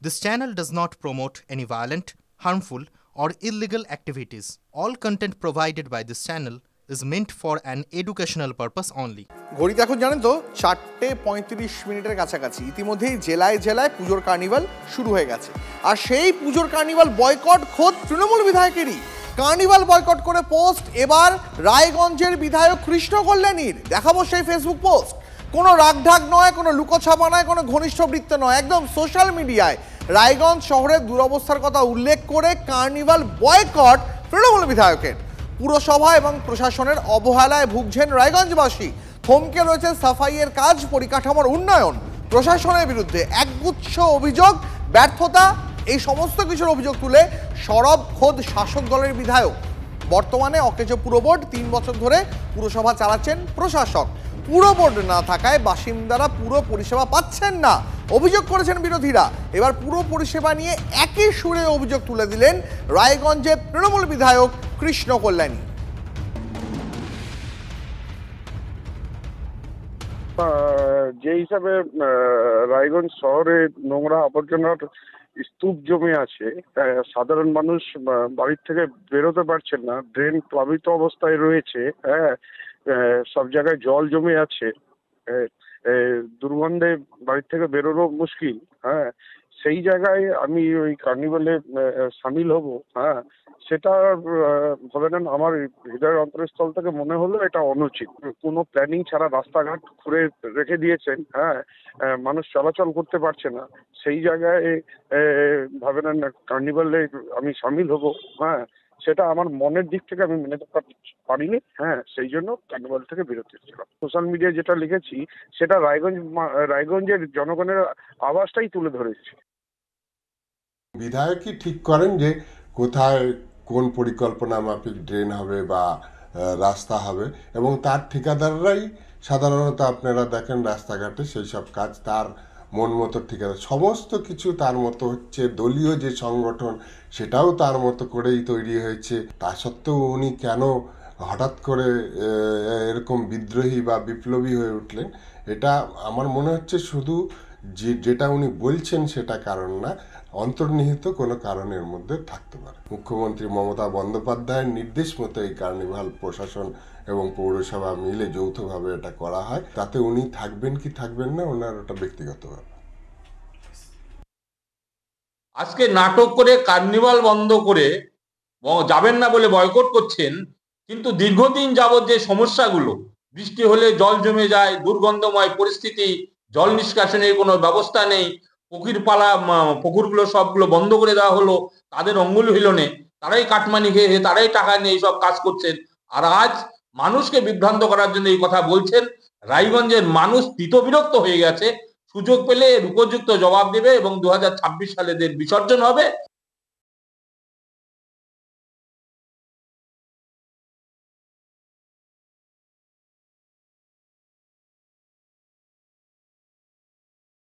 This channel does not promote any violent, harmful, or illegal activities. All content provided by this channel is meant for an educational purpose only. ঘড়িতে এখন জানেন তো 4:35 কাছাকাছি। ইতিমধ্যেই জেলায় জেলায় পুজোর কার্নিভাল শুরু হয়ে গেছে, আর সেই পুজোর কার্নিভাল বয়কট খোদ তৃণমূল বিধায়কেরই। কার্নিভাল বয়কট করে পোস্ট এবার রায়গঞ্জের বিধায়ক কৃষ্ণ কল্যাণীর। দেখাবো সেই ফেসবুক পোস্ট। কোনো রাগঢাক নয়, কোনো লুকোছাপা নয়, কোনো ঘনিষ্ঠ বৃত্ত নয়, একদম সোশ্যাল মিডিয়ায় রায়গঞ্জ শহরের দুরবস্থার কথা উল্লেখ করে কার্নিভাল বয়কট তৃণমূল বিধায়কের। পুরসভা এবং প্রশাসনের অবহেলায় ভুগছেন রায়গঞ্জবাসী। থমকে রয়েছে সাফাইয়ের কাজ, পরিকাঠামোর উন্নয়ন। প্রশাসনের বিরুদ্ধে একগুচ্ছ অভিযোগ, ব্যর্থতা, এই সমস্ত কিছুর অভিযোগ তুলে সরব খোদ শাসক দলের বিধায়ক। বর্তমানে অকেজো পুরো বোর্ড, 3 বছর ধরে পুরসভা চালাচ্ছেন প্রশাসক। পুরো বোর্ড না থাকায় বাসিন্দারা পুরো পরিষেবা পাচ্ছেন না, অভিযোগ করেছেন বিরোধীরা। এবার পুরো পরিষেবা নিয়ে একই সুরে অভিযোগ তুলে দিলেন রায়গঞ্জের তৃণমূল বিধায়ক কৃষ্ণ কল্যাণী। যে হিসাবে রায়গঞ্জ শহরে নোংরা আবর্জনার স্তূপ জমে আছে, সাধারণ মানুষ বাড়ির থেকে বেরোতে পারছেন না, ড্রেন প্লাবিত অবস্থায় রয়েছে, সব জায়গায় জল জমে আছে, দুর্গন্ধে বাড়ির থেকে বেরোনো মুশকিল। সেই জায়গায় আমি ওই কার্নিভালে সামিল হব, সেটা ধরে নেন আমার হৃদয়ের অন্তরস্থল থেকে মনে হলো এটা অনুচিত। কোনো প্ল্যানিং ছাড়া রাস্তাঘাট খুঁড়ে রেখে দিয়েছেন, মানুষ চলাচল করতে পারছে না, সেই জায়গায় ভাবে নেন কার্নিভালে আমি সামিল হব, সেটা আমার মনের দিক থেকে আমি মেনে পারিনি। সেই জন্য কার্নিভাল থেকে বিরতি ছিলাম। সোশ্যাল মিডিয়ায় যেটা লিখেছি সেটা রায়গঞ্জের জনগণের আওয়াজটাই তুলে ধরেছি। বিধায়কই ঠিক করেন যে কোথায় কোন পরিকল্পনা মাফিক ড্রেন হবে বা রাস্তা হবে, এবং তার ঠিকাদাররাই সাধারণত আপনারা দেখেন রাস্তাঘাটে সেই সব কাজ তার মন মতো ঠিকাদার, সমস্ত কিছু তার মতো হচ্ছে। দলীয় যে সংগঠন সেটাও তার মতো করেই তৈরি হয়েছে। তা সত্ত্বেও উনি কেন হঠাৎ করে এরকম বিদ্রোহী বা বিপ্লবী হয়ে উঠলেন, এটা আমার মনে হচ্ছে শুধু যেটা উনি বলছেন সেটা কারণ না, অন্তর্নিহিত কোনো কারণের মধ্যে থাকতে পারে। মুখ্যমন্ত্রী মমতা বন্দ্যোপাধ্যায়ের নির্দেশ মতো এই কার্নিভাল প্রশাসন এবং পৌরসভা মিলে যৌথভাবে এটা করা হয়। তাতে উনি থাকবেন কি থাকবেন না ওনার ওটা ব্যক্তিগত ব্যাপার। আজকে নাটক করে কার্নিভাল বন্ধ করে যাবেন না বলে বয়কট করছেন, কিন্তু দীর্ঘদিন যাবত যে সমস্যাগুলো, বৃষ্টি হলে জল জমে যায়, দুর্গন্ধময় পরিস্থিতি, জল নিষ্কাশনের কোনো ব্যবস্থা নেই, পুকুরগুলো সবগুলো বন্ধ করে দেওয়া হলো, তাদের অঙ্গুল হিলনে তারাই কাটমানি খেয়ে তারাই টাকা নিয়ে এইসব কাজ করছেন, আর আজ মানুষকে বিভ্রান্ত করার জন্য এই কথা বলছেন। রায়গঞ্জের মানুষ বিরক্ত হয়ে গেছে, সুযোগ পেলে এর উপযুক্ত জবাব দেবে এবং 2026 সালে এদের বিসর্জন হবে।